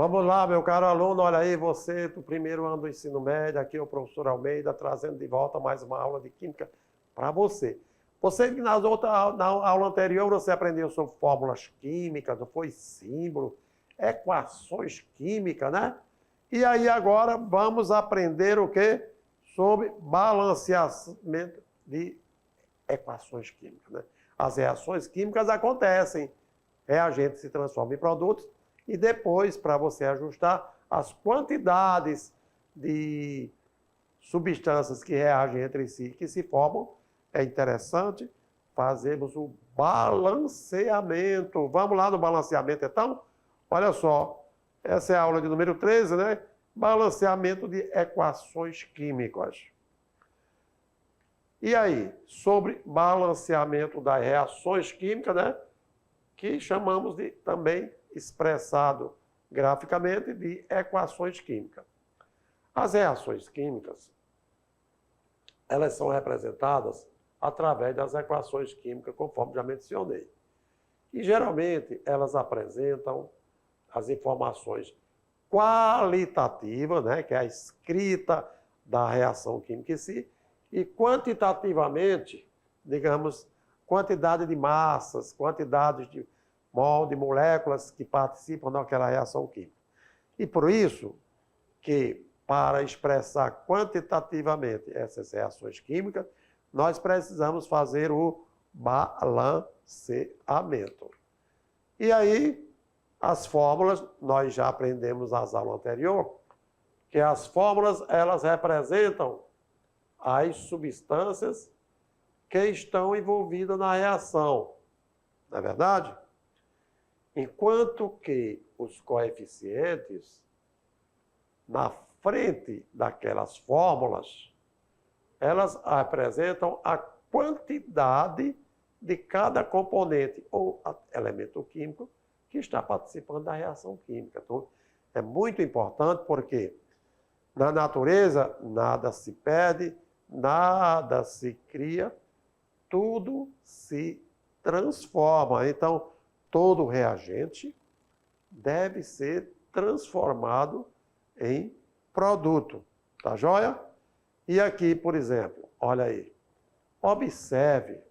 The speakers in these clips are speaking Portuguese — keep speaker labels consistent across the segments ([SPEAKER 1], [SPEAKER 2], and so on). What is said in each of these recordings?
[SPEAKER 1] Vamos lá, meu caro aluno, olha aí, você do primeiro ano do ensino médio, aqui é o professor Almeida, trazendo de volta mais uma aula de Química para você. Você que na aula anterior você aprendeu sobre fórmulas químicas, não foi símbolo, equações químicas, né? E aí agora vamos aprender o quê? Sobre balanceamento de equações químicas, né? As reações químicas acontecem, reagentes se transformam em produtos, e depois, para você ajustar as quantidades de substâncias que reagem entre si, que se formam, é interessante fazermos o balanceamento. Vamos lá no balanceamento, então? Olha só, essa é a aula de número 13, né? Balanceamento de equações químicas. E aí, sobre balanceamento das reações químicas, né? Que chamamos de também expressado graficamente de equações químicas. As reações químicas, elas são representadas através das equações químicas, conforme já mencionei. E geralmente elas apresentam as informações qualitativas, né, que é a escrita da reação química em si, e quantitativamente, digamos, quantidade de massas, quantidades de de moléculas que participam daquela reação química. E por isso que, para expressar quantitativamente essas reações químicas, nós precisamos fazer o balanceamento. E aí, as fórmulas, nós já aprendemos nas aulas anteriores, que as fórmulas, elas representam as substâncias que estão envolvidas na reação. Não é verdade? Enquanto que os coeficientes, na frente daquelas fórmulas, elas apresentam a quantidade de cada componente ou elemento químico que está participando da reação química. Então, é muito importante porque na natureza nada se perde, nada se cria, tudo se transforma. Então, todo reagente deve ser transformado em produto. Tá joia? E aqui, por exemplo, olha aí. Observe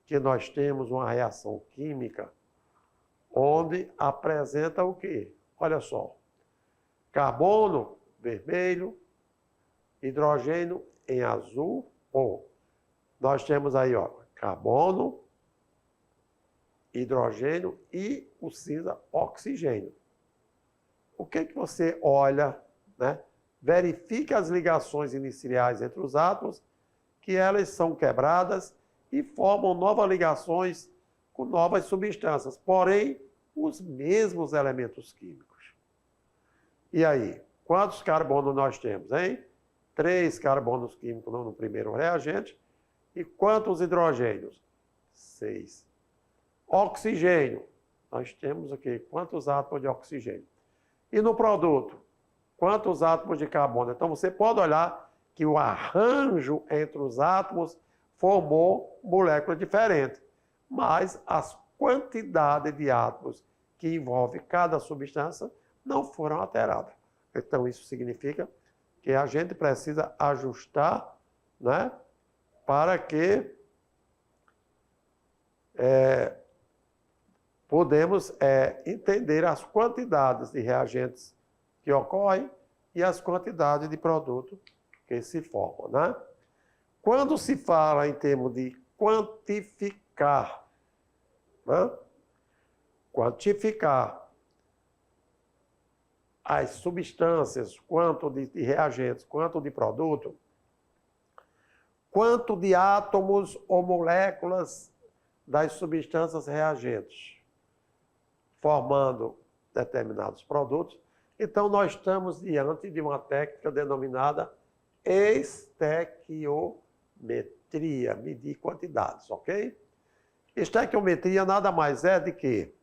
[SPEAKER 1] que nós temos uma reação química onde apresenta o quê? Olha só. Carbono vermelho, hidrogênio em azul, ou nós temos aí, ó, carbono, hidrogênio e o cinza, oxigênio. O que que você olha, né? Verifica as ligações iniciais entre os átomos, que elas são quebradas e formam novas ligações com novas substâncias, porém, os mesmos elementos químicos. E aí, quantos carbonos nós temos, hein? 3 carbonos químicos no primeiro reagente. E quantos hidrogênios? 6. Oxigênio. Nós temos aqui quantos átomos de oxigênio? E no produto, quantos átomos de carbono? Então você pode olhar que o arranjo entre os átomos formou moléculas diferentes, mas as quantidades de átomos que envolve cada substância não foram alteradas. Então isso significa que a gente precisa ajustar, né, para que podemos entender as quantidades de reagentes que ocorrem e as quantidades de produtos que se formam, né? Quando se fala em termos de quantificar, né? Quantificar as substâncias, quanto de reagentes, quanto de produto, quanto de átomos ou moléculas das substâncias reagentes, formando determinados produtos. Então, nós estamos diante de uma técnica denominada estequiometria, medir quantidades, ok? Estequiometria nada mais é do que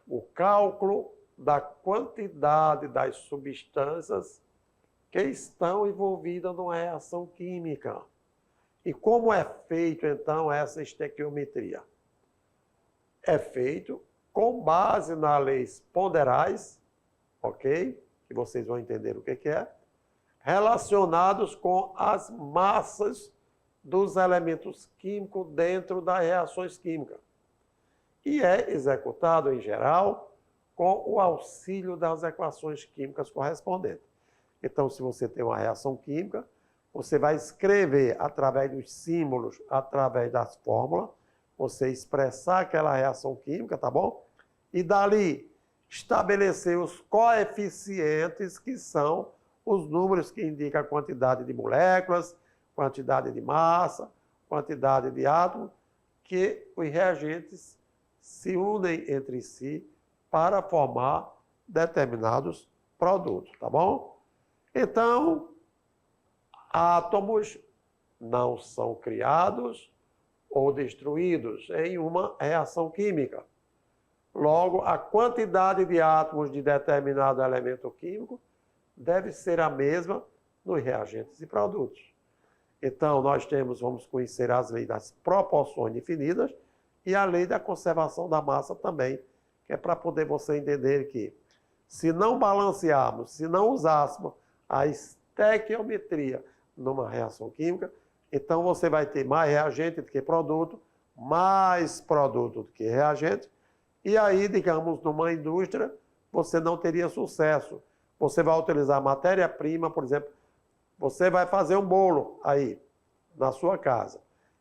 [SPEAKER 1] o cálculo da quantidade das substâncias que estão envolvidas numa reação química. E como é feito, então, essa estequiometria? É feito com base nas leis ponderais, ok? Que vocês vão entender o que é, relacionados com as massas dos elementos químicos dentro das reações químicas. E é executado, em geral, com o auxílio das equações químicas correspondentes. Então, se você tem uma reação química, você vai escrever através dos símbolos, através das fórmulas, você expressar aquela reação química, tá bom? E dali estabelecer os coeficientes, que são os números que indicam a quantidade de moléculas, quantidade de massa, quantidade de átomos, que os reagentes se unem entre si para formar determinados produtos, tá bom? Então, átomos não são criados ou destruídos em uma reação química. Logo, a quantidade de átomos de determinado elemento químico deve ser a mesma nos reagentes e produtos. Então, nós vamos conhecer as leis das proporções definidas e a lei da conservação da massa também, que é para poder você entender que, se não balancearmos, se não usássemos a estequiometria numa reação química, então você vai ter mais reagente do que produto, mais produto do que reagente, e aí, digamos, numa indústria, você não teria sucesso. Você vai utilizar matéria-prima, por exemplo, você vai fazer um bolo aí, na sua casa.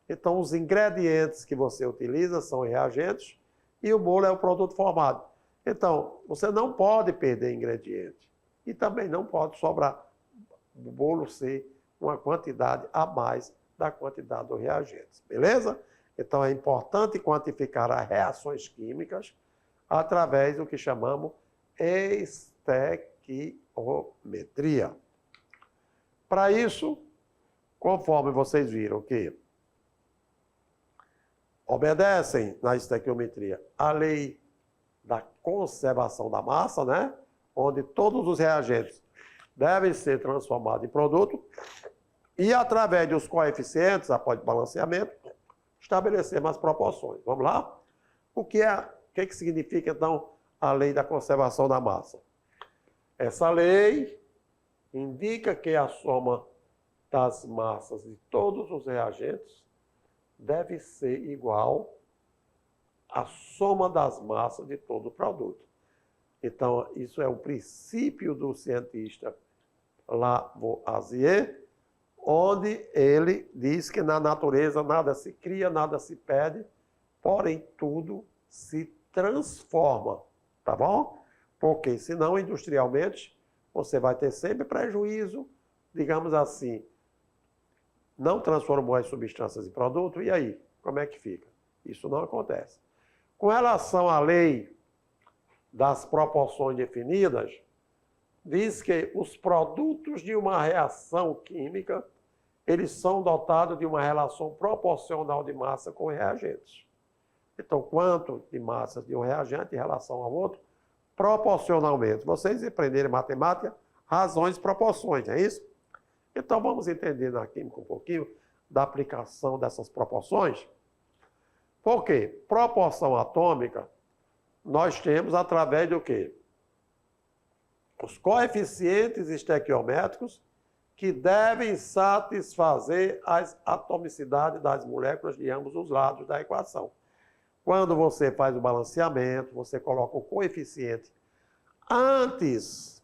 [SPEAKER 1] Então, os ingredientes que você utiliza são reagentes e o bolo é o produto formado. Então, você não pode perder ingrediente. E também não pode sobrar o bolo ser uma quantidade a mais da quantidade dos reagentes. Beleza? Então, é importante quantificar as reações químicas através do que chamamos estequiometria. Para isso, conforme vocês viram que obedecem na estequiometria a lei da conservação da massa, né? Onde todos os reagentes devem ser transformados em produto, e através dos coeficientes, após balanceamento, estabelecer as proporções. Vamos lá? O que significa, então, a lei da conservação da massa? Essa lei indica que a soma das massas de todos os reagentes deve ser igual à soma das massas de todo o produto. Então, isso é o princípio do cientista Lavoisier, onde ele diz que na natureza nada se cria, nada se perde, porém tudo se transforma, tá bom? Porque senão, industrialmente, você vai ter sempre prejuízo, digamos assim, não transformou as substâncias em produto, e aí, como é que fica? Isso não acontece. Com relação à lei das proporções definidas, diz que os produtos de uma reação química, eles são dotados de uma relação proporcional de massa com reagentes. Então, quanto de massa de um reagente em relação ao outro, proporcionalmente. Vocês aprenderem matemática, razões, proporções, é isso? Então, vamos entender na química um pouquinho da aplicação dessas proporções. Por quê? Proporção atômica, nós temos através do quê? Os coeficientes estequiométricos que devem satisfazer as atomicidades das moléculas de ambos os lados da equação. Quando você faz o balanceamento, você coloca o coeficiente antes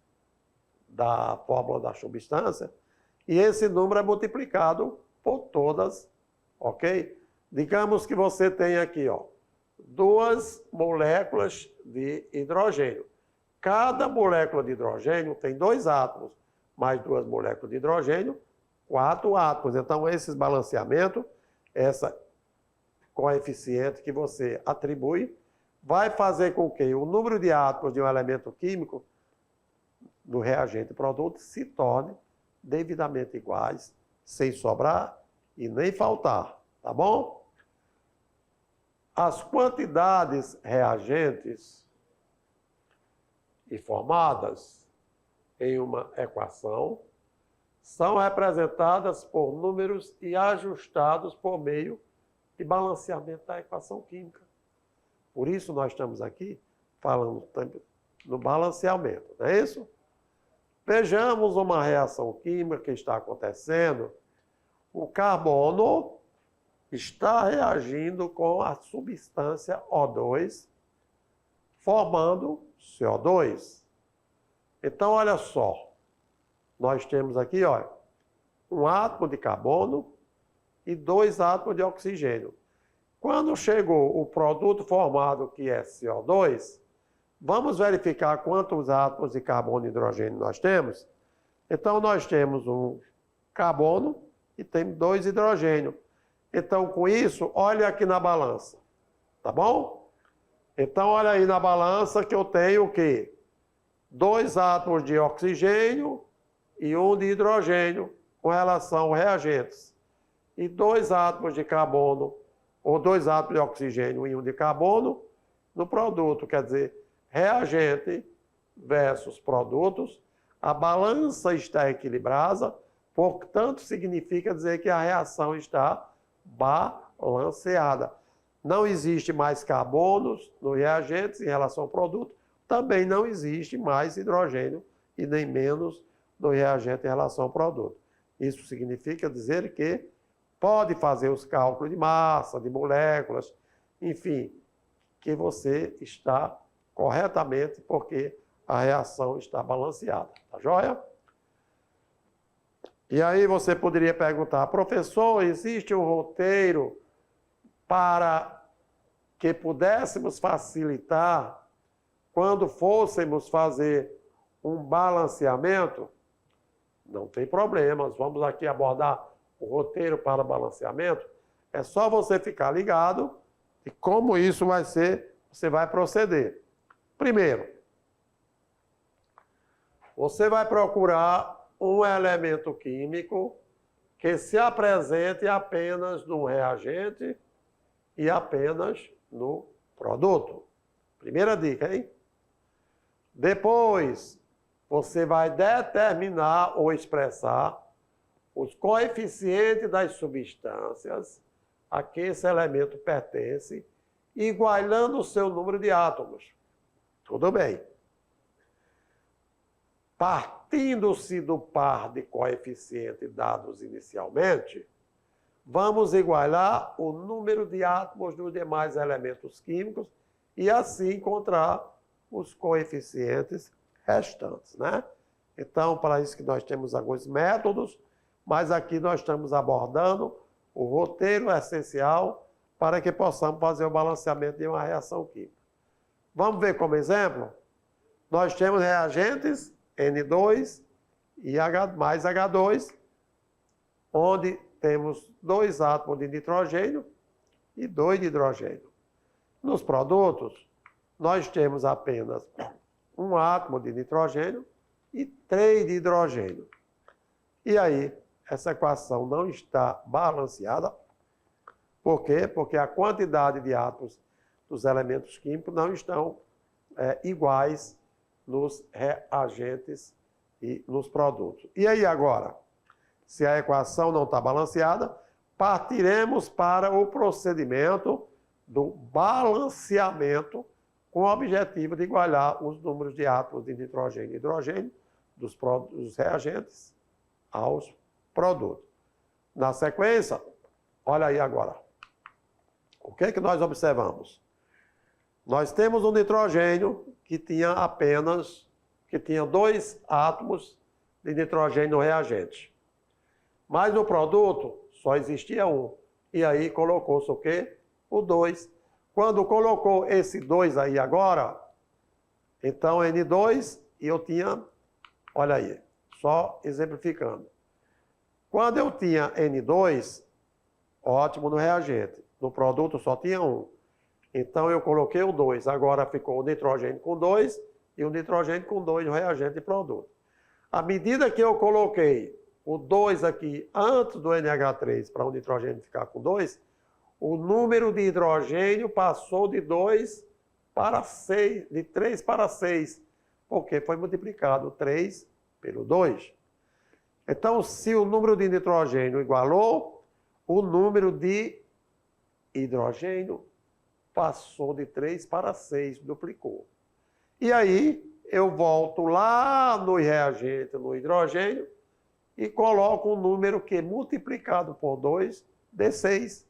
[SPEAKER 1] da fórmula da substância e esse número é multiplicado por todas, ok? Digamos que você tem aqui, ó, 2 moléculas de hidrogênio. Cada molécula de hidrogênio tem 2 átomos, mais 2 moléculas de hidrogênio, 4 átomos. Então, esses balanceamentos, essa coeficiente que você atribui, vai fazer com que o número de átomos de um elemento químico do reagente produto se torne devidamente iguais, sem sobrar e nem faltar, tá bom? As quantidades reagentes e formadas em uma equação são representadas por números e ajustados por meio de balanceamento da equação química. Por isso nós estamos aqui falando no balanceamento, não é isso? Vejamos uma reação química que está acontecendo. O carbono está reagindo com a substância O2, formando CO2. Então, olha só. Nós temos aqui, olha, um átomo de carbono e 2 átomos de oxigênio. Quando chegou o produto formado, que é CO2, vamos verificar quantos átomos de carbono e hidrogênio nós temos? Então, nós temos um carbono e temos 2 hidrogênio. Então, com isso, olha aqui na balança. Tá bom? Então, olha aí na balança que eu tenho o quê? 2 átomos de oxigênio e 1 de hidrogênio com relação aos reagentes. E 2 átomos de carbono, ou 2 átomos de oxigênio e 1 de carbono no produto. Quer dizer, reagente versus produtos, a balança está equilibrada, portanto, significa dizer que a reação está balanceada. Não existe mais carbonos nos reagentes em relação ao produto, também não existe mais hidrogênio e nem menos no reagente em relação ao produto. Isso significa dizer que pode fazer os cálculos de massa, de moléculas, enfim, que você está corretamente, porque a reação está balanceada. Tá joia? E aí você poderia perguntar, professor, existe um roteiro para que pudéssemos facilitar quando fôssemos fazer um balanceamento? Não tem problemas, vamos aqui abordar o roteiro para balanceamento. É só você ficar ligado e como isso vai ser, você vai proceder. Primeiro, você vai procurar um elemento químico que se apresente apenas no reagente e apenas no produto. Primeira dica, hein? Depois, você vai determinar ou expressar os coeficientes das substâncias a que esse elemento pertence, igualando o seu número de átomos. Tudo bem. Partindo-se do par de coeficientes dados inicialmente, vamos igualar o número de átomos dos demais elementos químicos e assim encontrar os coeficientes restantes, né? Então, para isso que nós temos alguns métodos, mas aqui nós estamos abordando o roteiro essencial para que possamos fazer o balanceamento de uma reação química. Vamos ver como exemplo? Nós temos reagentes N2 e mais H2, onde temos 2 átomos de nitrogênio e 2 de hidrogênio. Nos produtos, nós temos apenas 1 átomo de nitrogênio e 3 de hidrogênio. E aí, essa equação não está balanceada. Por quê? Porque a quantidade de átomos dos elementos químicos não estão iguais nos reagentes e nos produtos. E aí agora, se a equação não está balanceada, partiremos para o procedimento do balanceamento com o objetivo de igualar os números de átomos de nitrogênio e hidrogênio dos reagentes aos produtos. Na sequência, olha aí agora. O que é que nós observamos? Nós temos um nitrogênio que tinha 2 átomos de nitrogênio no reagente. Mas no produto só existia 1. E aí colocou-se o quê? O 2. Quando colocou esse 2 aí agora, então N2 e eu tinha, olha aí, só exemplificando. Quando eu tinha N2, ótimo no reagente. No produto só tinha 1. Então eu coloquei o 2. Agora ficou o nitrogênio com 2 e o nitrogênio com 2 no reagente e produto. À medida que eu coloquei o 2 aqui antes do NH3 para o nitrogênio ficar com 2, o número de hidrogênio passou de 2 para 6, de 3 para 6, porque foi multiplicado 3 pelo 2. Então, se o número de nitrogênio igualou, o número de hidrogênio passou de 3 para 6, duplicou. E aí eu volto lá no reagente, no hidrogênio, e coloco um número que multiplicado por 2 dê 6.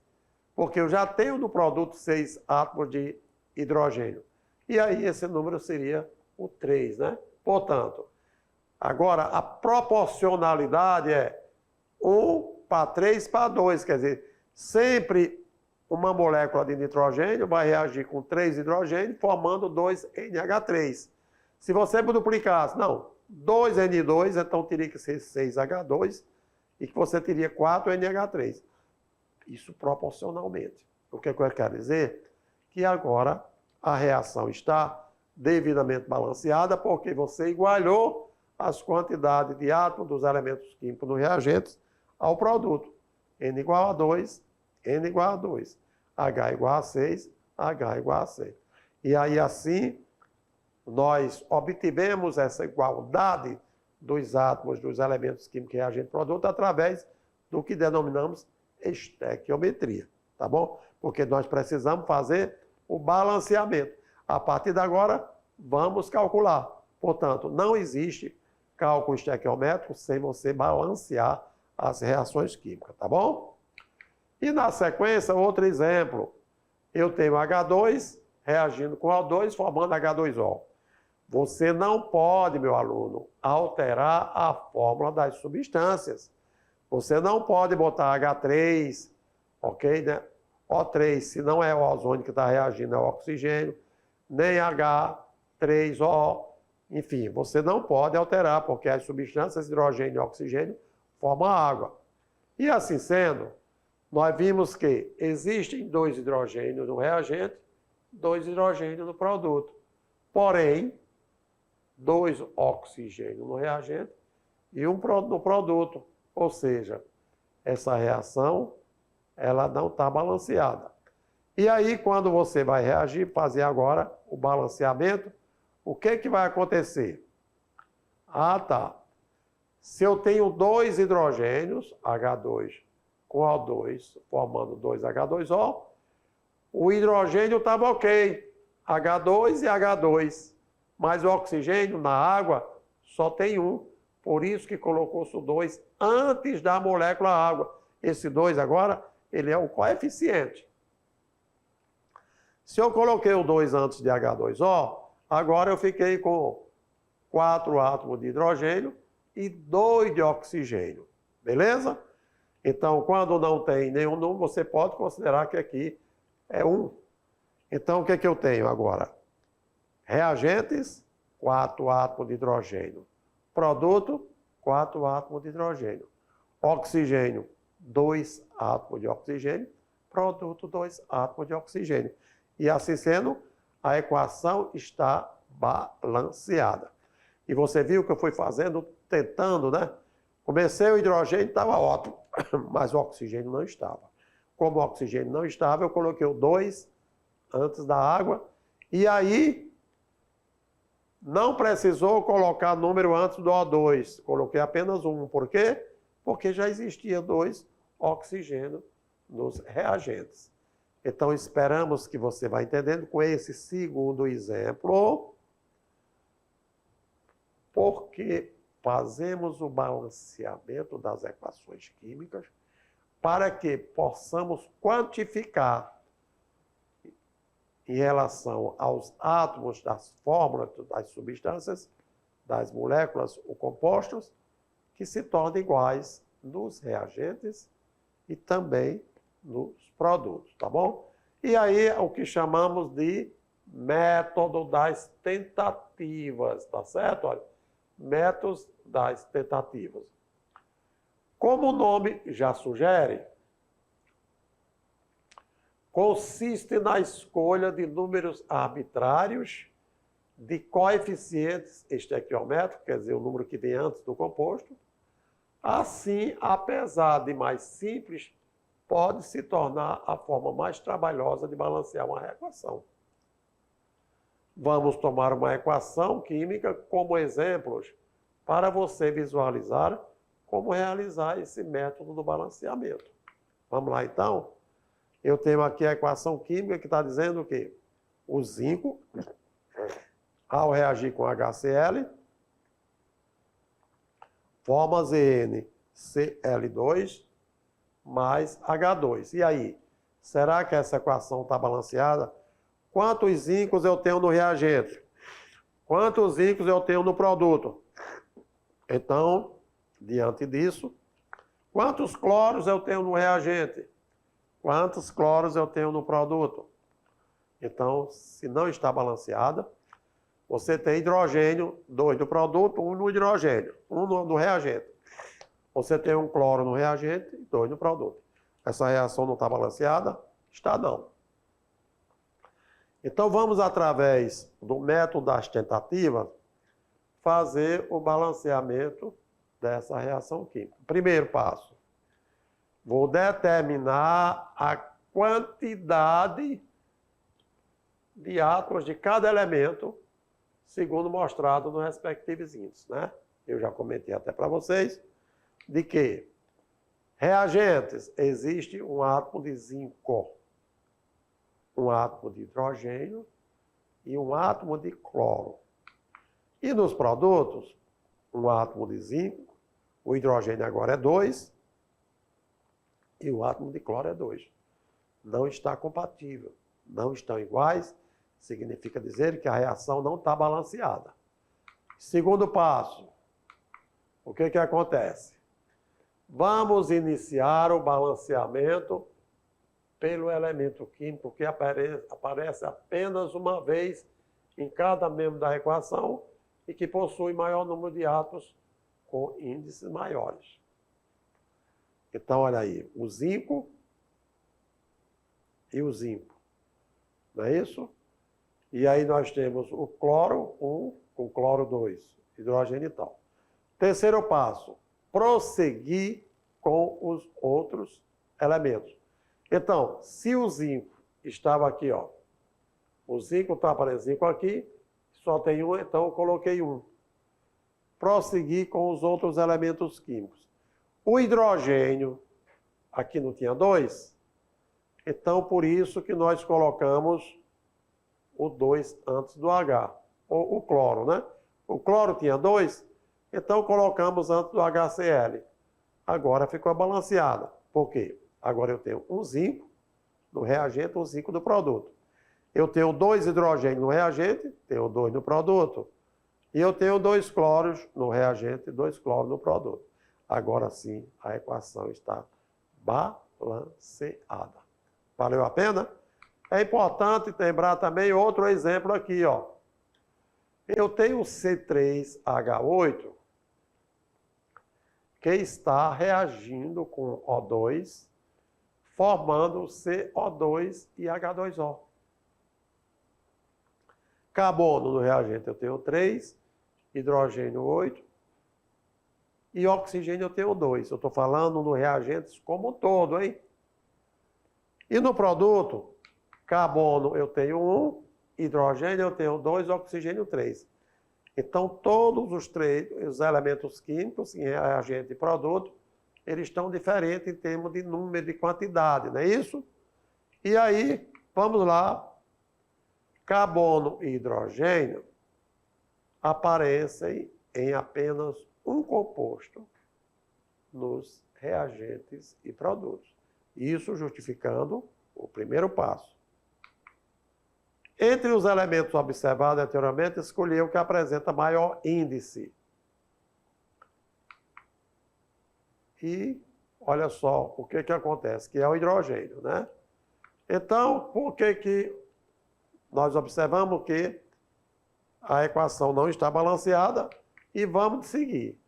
[SPEAKER 1] Porque eu já tenho no produto 6 átomos de hidrogênio. E aí esse número seria o 3, né? Portanto, agora a proporcionalidade é 1 para 3 para 2, quer dizer, sempre uma molécula de nitrogênio vai reagir com 3 hidrogênios, formando 2 NH3. Se você multiplicasse, não, 2N2, então teria que ser 6H2, e que você teria 4 NH3. Isso proporcionalmente. O que eu quero dizer? Que agora a reação está devidamente balanceada, porque você igualou as quantidades de átomos dos elementos químicos nos reagentes ao produto. N igual a 2, N igual a 2. H igual a 6, H igual a 6. E aí, assim, nós obtivemos essa igualdade dos átomos dos elementos químicos reagente produto através do que denominamos estequiometria, tá bom? Porque nós precisamos fazer o balanceamento. A partir de agora, vamos calcular. Portanto, não existe cálculo estequiométrico sem você balancear as reações químicas, tá bom? E na sequência, outro exemplo. Eu tenho H2 reagindo com O2, formando H2O. Você não pode, meu aluno, alterar a fórmula das substâncias. Você não pode botar H3, ok, né? O3, se não é o ozônio que está reagindo, é o oxigênio, nem H3O, enfim, você não pode alterar, porque as substâncias hidrogênio e oxigênio formam água. E assim sendo, nós vimos que existem 2 hidrogênios no reagente, 2 hidrogênios no produto. Porém, 2 oxigênios no reagente e 1 no produto. Ou seja, essa reação, ela não está balanceada. E aí, quando você vai reagir, fazer agora o balanceamento, o que vai acontecer? Ah, tá. Se eu tenho 2 hidrogênios, H2 com O2, formando 2H2O, o hidrogênio estava ok, H2 e H2, mas o oxigênio na água só tem 1, por isso que colocou-se o 2 antes da molécula água. Esse 2 agora, ele é o coeficiente. Se eu coloquei o 2 antes de H2O, agora eu fiquei com 4 átomos de hidrogênio e 2 de oxigênio. Beleza? Então, quando não tem nenhum número, você pode considerar que aqui é 1. Então, o que eu tenho agora? Reagentes, 4 átomos de hidrogênio. Produto, 4 átomos de hidrogênio. Oxigênio, 2 átomos de oxigênio. Produto, 2 átomos de oxigênio. E assim sendo, a equação está balanceada. E você viu que eu fui fazendo, tentando, né? Comecei o hidrogênio, estava ótimo, mas o oxigênio não estava. Como o oxigênio não estava, eu coloquei o 2 antes da água. E aí, não precisou colocar número antes do O2. Coloquei apenas 1. Por quê? Porque já existia 2 oxigênio nos reagentes. Então, esperamos que você vá entendendo com esse segundo exemplo, porque fazemos o balanceamento das equações químicas para que possamos quantificar em relação aos átomos das fórmulas das substâncias, das moléculas ou compostos, que se tornam iguais nos reagentes e também nos produtos, tá bom? E aí o que chamamos de método das tentativas, tá certo? Olha, métodos das tentativas. Como o nome já sugere, consiste na escolha de números arbitrários de coeficientes estequiométricos, quer dizer, o número que vem antes do composto. Assim, apesar de mais simples, pode se tornar a forma mais trabalhosa de balancear uma equação. Vamos tomar uma equação química como exemplos para você visualizar como realizar esse método do balanceamento. Vamos lá, então? Eu tenho aqui a equação química que está dizendo o quê? O zinco ao reagir com HCl, forma ZnCl2 mais H2. E aí, será que essa equação está balanceada? Quantos zincos eu tenho no reagente? Quantos zincos eu tenho no produto? Então, diante disso, quantos cloros eu tenho no reagente? Quantos cloros eu tenho no produto? Então, se não está balanceada, você tem hidrogênio, 2 no produto, 1 no hidrogênio, 1 no reagente. Você tem um cloro no reagente e 2 no produto. Essa reação não está balanceada? Está não. Então, vamos, através do método das tentativas, fazer o balanceamento dessa reação química. Primeiro passo. Vou determinar a quantidade de átomos de cada elemento, segundo mostrado nos respectivos índices, né? Eu já comentei até para vocês, de que reagentes, existe um átomo de zinco, um átomo de hidrogênio e um átomo de cloro. E nos produtos, um átomo de zinco, o hidrogênio agora é 2 e o átomo de cloro é 2. Não está compatível, não estão iguais, significa dizer que a reação não está balanceada. Segundo passo, o que acontece? Vamos iniciar o balanceamento pelo elemento químico que aparece apenas uma vez em cada membro da equação e que possui maior número de átomos com índices maiores. Então, olha aí, o zinco e o zinco. Não é isso? E aí nós temos o cloro 1 com cloro 2, hidrogênio e tal. Terceiro passo, prosseguir com os outros elementos. Então, se o zinco estava aqui, ó, o zinco está aparecendo aqui, só tem um, então eu coloquei 1. Prosseguir com os outros elementos químicos. O hidrogênio, aqui não tinha 2, então por isso que nós colocamos o 2 antes do H, o cloro, né? O cloro tinha 2, então colocamos antes do HCl. Agora ficou balanceada. Por quê? Agora eu tenho um zinco no reagente, um zinco no produto. Eu tenho 2 hidrogênios no reagente, tenho 2 no produto. E eu tenho 2 cloros no reagente e 2 cloros no produto. Agora sim, a equação está balanceada. Valeu a pena? É importante lembrar também outro exemplo aqui, ó. Eu tenho C3H8 que está reagindo com O2, formando CO2 e H2O. Carbono no reagente eu tenho 3, hidrogênio 8 e oxigênio eu tenho 2. Eu estou falando no reagente como um todo, hein? E no produto, carbono eu tenho 1, hidrogênio eu tenho 2, oxigênio 3. Então, todos os elementos químicos, em reagente e produto, eles estão diferentes em termos de número, de quantidade, não é isso? E aí, vamos lá. Carbono e hidrogênio aparecem em apenas um composto nos reagentes e produtos. Isso justificando o primeiro passo. Entre os elementos observados anteriormente, escolhi o que apresenta maior índice. E olha só o que acontece, que é o hidrogênio, né? Então, por que nós observamos que a equação não está balanceada e vamos seguir?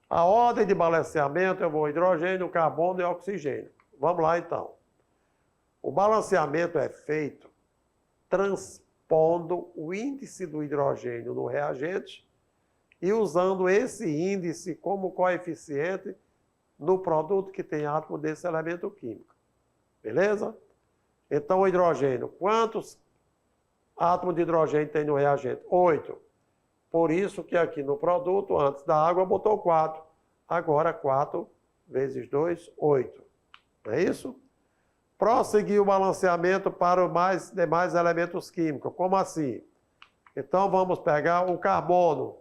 [SPEAKER 1] A ordem de balanceamento, eu vou hidrogênio, carbono e oxigênio. Vamos lá, então. O balanceamento é feito transpondo o índice do hidrogênio no reagente e usando esse índice como coeficiente no produto que tem átomo desse elemento químico. Beleza? Então, o hidrogênio, quantos átomos de hidrogênio tem no reagente? 8. Por isso que aqui no produto, antes da água, botou 4. Agora, 4 vezes 2, 8. Não é isso? Prosseguir o balanceamento para os demais elementos químicos. Como assim? Então, vamos pegar o carbono.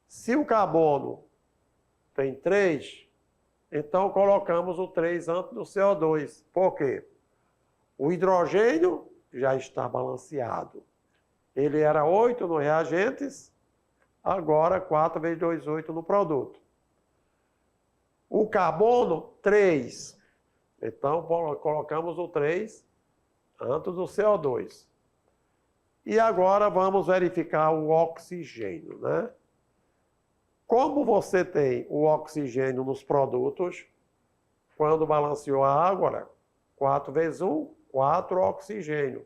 [SPEAKER 1] Se o carbono tem 3, então colocamos o 3 antes do CO2. Por quê? O hidrogênio já está balanceado. Ele era 8 no reagentes, agora 4 vezes 2, 8 no produto. O carbono, 3. Então, colocamos o 3 antes do CO2. E agora vamos verificar o oxigênio, né? Como você tem o oxigênio nos produtos, quando balanceou a água, olha, 4 vezes 1, 4 oxigênio.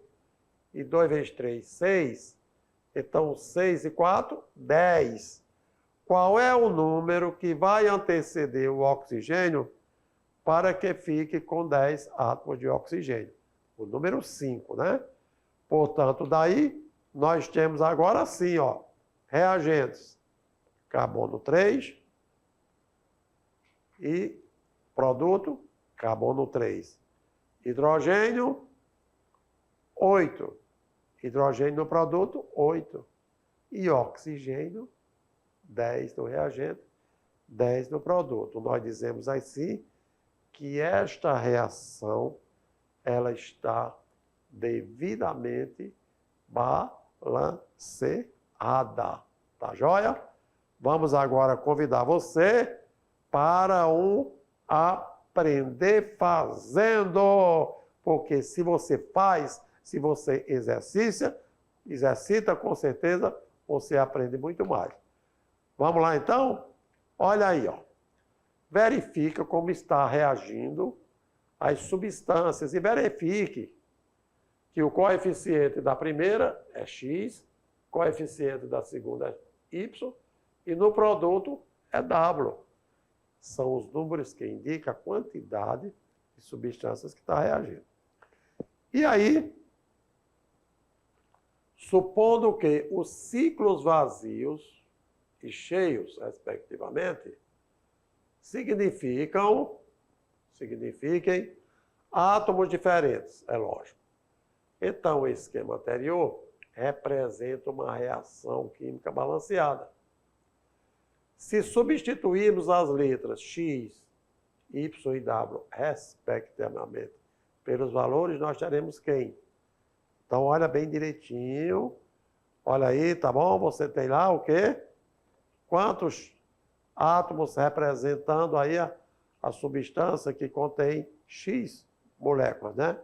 [SPEAKER 1] E 2 vezes 3, 6. Então, 6 e 4, 10. Qual é o número que vai anteceder o oxigênio para que fique com 10 átomos de oxigênio? O número 5, né? Portanto, daí, nós temos agora assim, ó, reagentes. Carbono 3 e produto, carbono 3. Hidrogênio, 8. Hidrogênio no produto, 8. E oxigênio, 10 no reagente, 10 no produto. Nós dizemos assim que esta reação ela está devidamente balanceada. Tá joia? Vamos agora convidar você para um aprender fazendo. Porque se você faz, se você exercita, com certeza você aprende muito mais. Vamos lá então? Olha aí, ó. Verifica como está reagindo as substâncias e verifique que o coeficiente da primeira é X, coeficiente da segunda é Y, e no produto é W. São os números que indicam a quantidade de substâncias que está reagindo. E aí, supondo que os ciclos vazios e cheios, respectivamente, signifiquem átomos diferentes, é lógico. Então, o esquema anterior representa uma reação química balanceada. Se substituirmos as letras X, Y e W, respectivamente, pelos valores, nós teremos quem? Então, olha bem direitinho. Olha aí, tá bom? Você tem lá o quê? Quantos átomos representando aí a substância que contém X moléculas, né?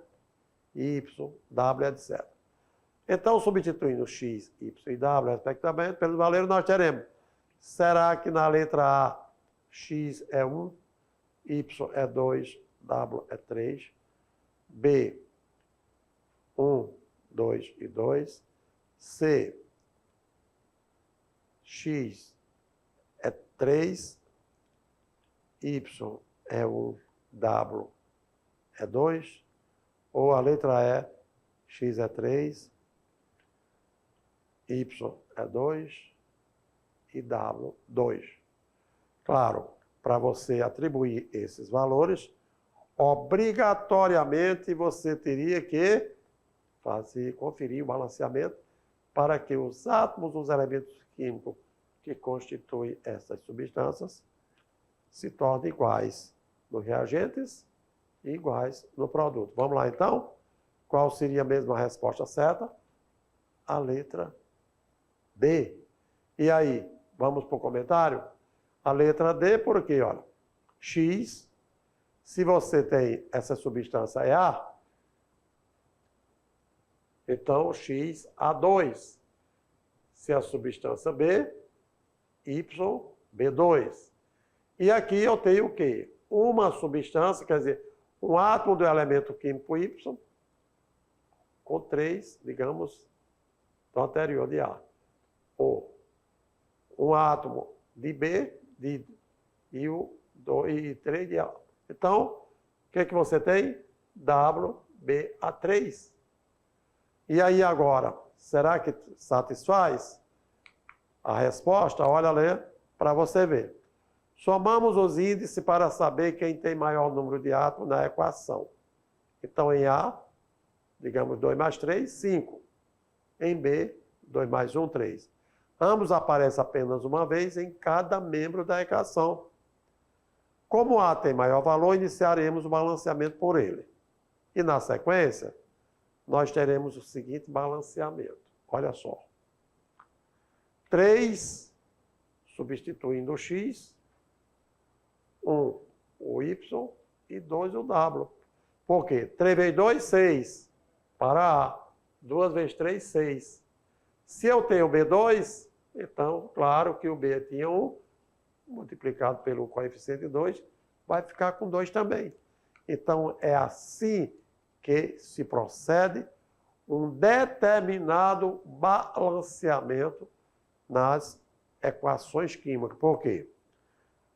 [SPEAKER 1] Y, W, etc. Então, substituindo X, Y e W, respectivamente, pelos valores, nós teremos. Será que na letra A, X é 1, Y é 2, W é 3, B, 1, 2 e 2, C, X é 3, Y é 1, W é 2, ou a letra E, X é 3, Y é 2 e W, 2. Claro, para você atribuir esses valores, obrigatoriamente você teria que conferir o balanceamento para que os átomos dos elementos químicos que constituem essas substâncias se tornem iguais nos reagentes e iguais no produto. Vamos lá, então? Qual seria mesmo a resposta certa? A letra D. E aí, vamos para o comentário? A letra D, porque, olha, X, se você tem essa substância é A, então X, A2. Se a substância B, Y, B2. E aqui eu tenho o quê? Uma substância, quer dizer, um átomo do elemento químico Y com 3, digamos, do anterior de A. Ou um átomo de B e 3 de A. Então, o que é que você tem? WBA3. E aí agora, será que satisfaz? A resposta, olha ali, para você ver. Somamos os índices para saber quem tem maior número de átomos na equação. Então, em A, digamos 2 mais 3, 5. Em B, 2 mais 1, 3. Ambos aparecem apenas uma vez em cada membro da equação. Como A tem maior valor, iniciaremos o balanceamento por ele. E na sequência, nós teremos o seguinte balanceamento. Olha só. 3, substituindo o x, 1 o y e 2 o w. Por quê? 3 vezes 2, 6. Para A. 2 vezes 3, 6. Se eu tenho B2, então, claro que o B tinha 1, multiplicado pelo coeficiente 2, vai ficar com 2 também. Então, é assim que se procede um determinado balanceamento nas equações químicas. Por quê?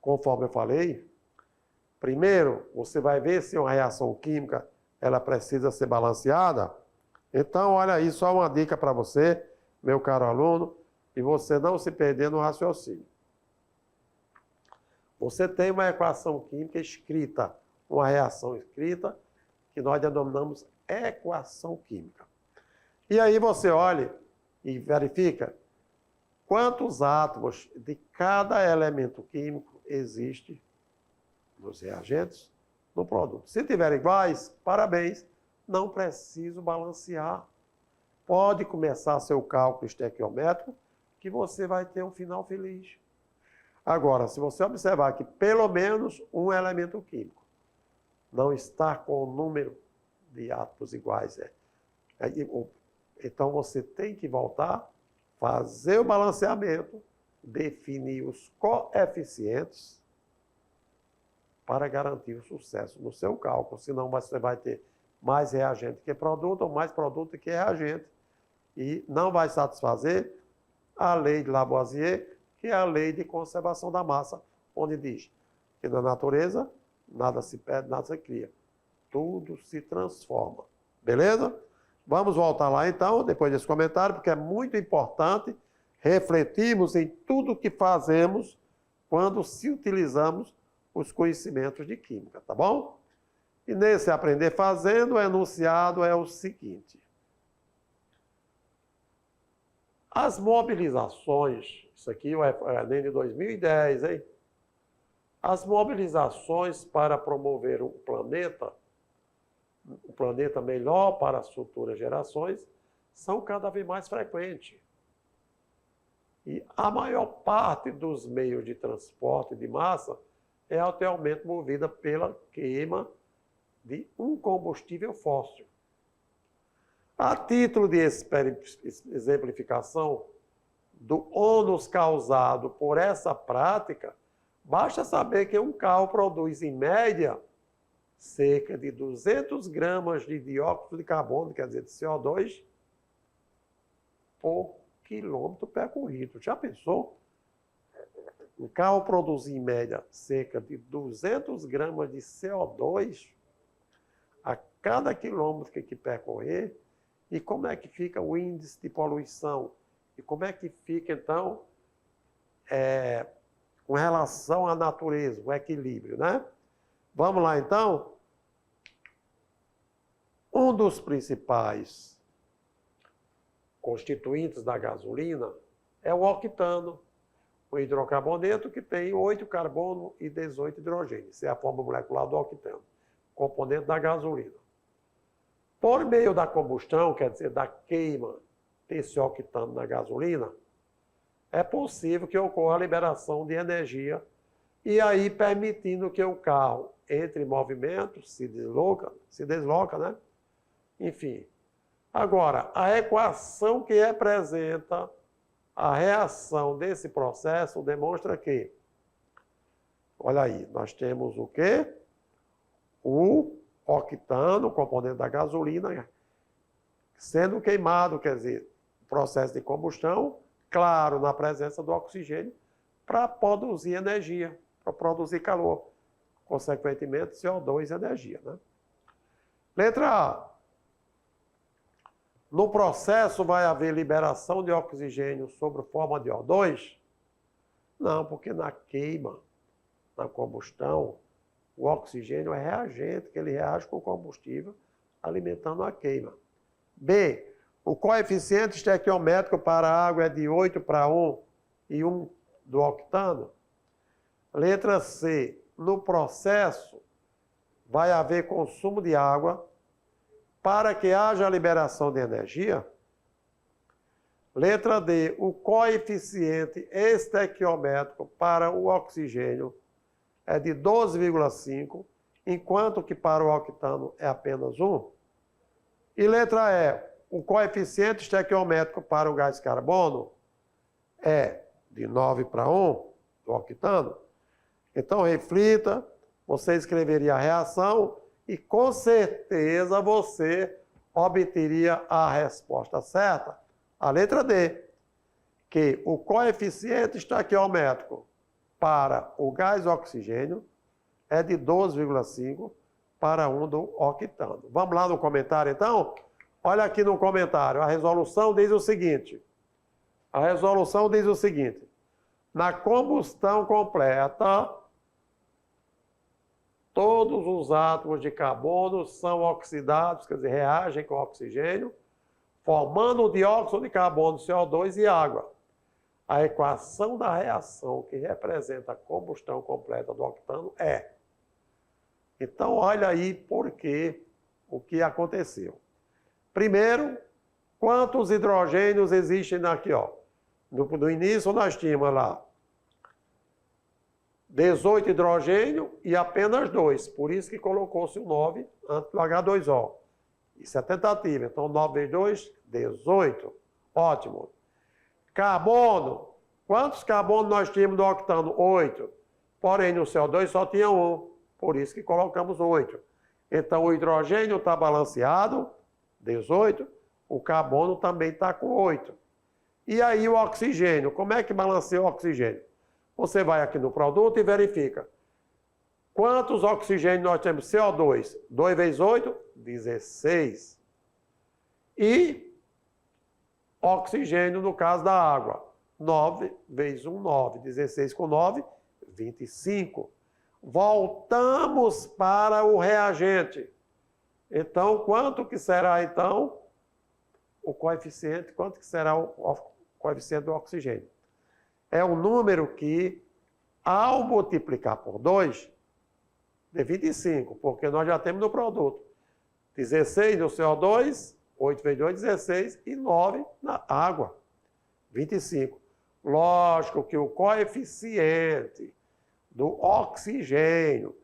[SPEAKER 1] Conforme eu falei, primeiro, você vai ver se uma reação química ela precisa ser balanceada. Então, olha aí, só uma dica para você, meu caro aluno, e você não se perder no raciocínio. Você tem uma equação química escrita, uma reação escrita, que nós denominamos equação química. E aí você olha e verifica quantos átomos de cada elemento químico existe nos reagentes, no produto. Se tiverem iguais, parabéns, não preciso balancear. Pode começar seu cálculo estequiométrico, que você vai ter um final feliz. Agora, se você observar que pelo menos um elemento químico não está com o número de átomos iguais, então você tem que voltar, fazer o balanceamento, definir os coeficientes para garantir o sucesso no seu cálculo. Senão você vai ter mais reagente que produto ou mais produto que reagente. E não vai satisfazer a lei de Lavoisier, que é a lei de conservação da massa, onde diz que na natureza nada se perde, nada se cria. Tudo se transforma. Beleza? Vamos voltar lá então, depois desse comentário, porque é muito importante refletirmos em tudo que fazemos quando se utilizamos os conhecimentos de química, tá bom? E nesse aprender fazendo, o enunciado é o seguinte. As mobilizações, isso aqui é o Enem de 2010, hein? As mobilizações para promover um planeta melhor para as futuras gerações, são cada vez mais frequentes. E a maior parte dos meios de transporte de massa é atualmente movida pela queima de um combustível fóssil. A título de exemplificação do ônus causado por essa prática, basta saber que um carro produz, em média, cerca de 200 gramas de dióxido de carbono, quer dizer, de CO2, por quilômetro percorrido. Já pensou? Um carro produz, em média, cerca de 200 gramas de CO2 a cada quilômetro que percorrer. E como é que fica o índice de poluição? E como é que fica, então, com relação à natureza, o equilíbrio, né? Vamos lá, então? Um dos principais constituintes da gasolina é o octano, o hidrocarboneto que tem 8 carbono e 18 hidrogênio. Essa é a forma molecular do octano, componente da gasolina. Por meio da combustão, quer dizer, da queima desse octano na gasolina, é possível que ocorra a liberação de energia e aí permitindo que o carro entre em movimento, se desloca, né? Enfim. Agora, a equação que representa a reação desse processo demonstra que, olha aí, nós temos o quê? O octano, componente da gasolina, sendo queimado, quer dizer, processo de combustão, claro, na presença do oxigênio, para produzir energia, para produzir calor. Consequentemente, CO2 é energia, né? Letra A. No processo vai haver liberação de oxigênio sob forma de O2? Não, porque na queima, na combustão, o oxigênio é reagente, que ele reage com o combustível, alimentando a queima. B. O coeficiente estequiométrico para a água é de 8 para 1 e 1 do octano. Letra C. No processo, vai haver consumo de água para que haja liberação de energia. Letra D. O coeficiente estequiométrico para o oxigênio é de 12,5, enquanto que para o octano é apenas 1. E letra E. O coeficiente estequiométrico para o gás carbono é de 9 para 1 do octano. Então, reflita, você escreveria a reação e, com certeza, você obteria a resposta certa. A letra D, que o coeficiente estequiométrico para o gás oxigênio é de 12,5 para 1 do octano. Vamos lá no comentário, então? Olha aqui no comentário, a resolução diz o seguinte. A resolução diz o seguinte. Na combustão completa, todos os átomos de carbono são oxidados, quer dizer, reagem com oxigênio, formando o dióxido de carbono, CO2 e água. A equação da reação que representa a combustão completa do octano é. Então, olha aí por quê, o que aconteceu. Primeiro, quantos hidrogênios existem aqui, ó? No início nós tínhamos lá 18 hidrogênio e apenas 2. Por isso que colocou-se o 9 antes do H2O. Isso é tentativa. Então, 9 vezes 2, 18. Ótimo. Carbono. Quantos carbonos nós tínhamos no octano? 8. Porém, no CO2 só tinha 1. Por isso que colocamos 8. Então, o hidrogênio está balanceado, 18. O carbono também está com 8. E aí o oxigênio. Como é que balanceia o oxigênio? Você vai aqui no produto e verifica. Quantos oxigênios nós temos? CO2. 2 vezes 8, 16. E oxigênio, no caso da água. 9 vezes 1, 9. 16 com 9, 25. Voltamos para o reagente. Então, quanto que será, então, o coeficiente? Quanto que será o coeficiente do oxigênio? É um número que, ao multiplicar por 2, é 25, porque nós já temos no produto 16 no CO2, 8 vezes 2, 16, e 9 na água, 25. Lógico que o coeficiente do oxigênio,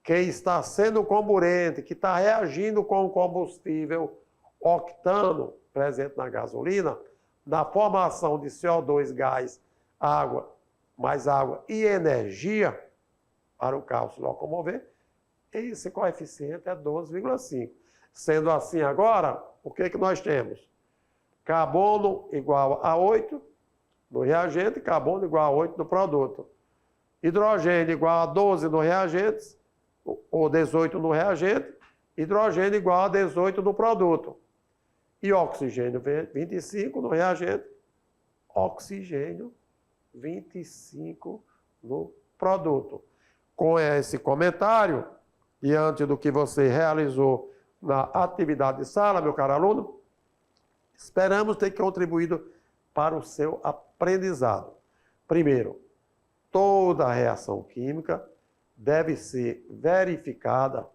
[SPEAKER 1] que está sendo comburente, que está reagindo com o combustível octano presente na gasolina, na formação de CO2, gás, água, mais água e energia para o carro se locomover, esse coeficiente é 12,5. Sendo assim agora, o que nós temos? Carbono igual a 8 no reagente, carbono igual a 8 no produto. Hidrogênio igual a 12 no reagente, ou 18 no reagente, hidrogênio igual a 18 no produto. E oxigênio 25 no reagente, oxigênio 25 no produto. Com esse comentário, diante do que você realizou na atividade de sala, meu caro aluno, esperamos ter contribuído para o seu aprendizado. Primeiro, toda reação química deve ser verificada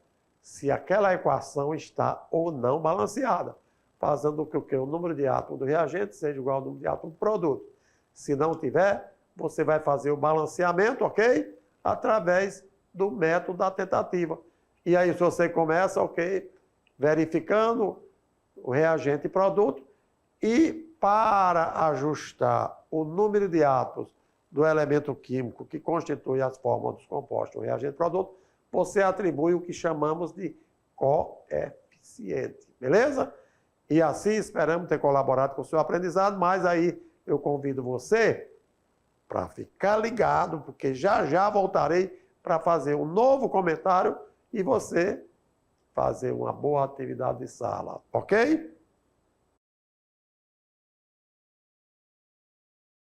[SPEAKER 1] se aquela equação está ou não balanceada, fazendo com que o número de átomos do reagente seja igual ao número de átomos do produto. Se não tiver, você vai fazer o balanceamento, ok? Através do método da tentativa. E aí, se você começa, ok, verificando o reagente e produto, e para ajustar o número de átomos do elemento químico que constitui as fórmulas dos compostos do reagente e produto, você atribui o que chamamos de coeficiente, beleza? E assim esperamos ter colaborado com o seu aprendizado, mas aí eu convido você para ficar ligado, porque já já voltarei para fazer um novo comentário e você fazer uma boa atividade de sala, ok?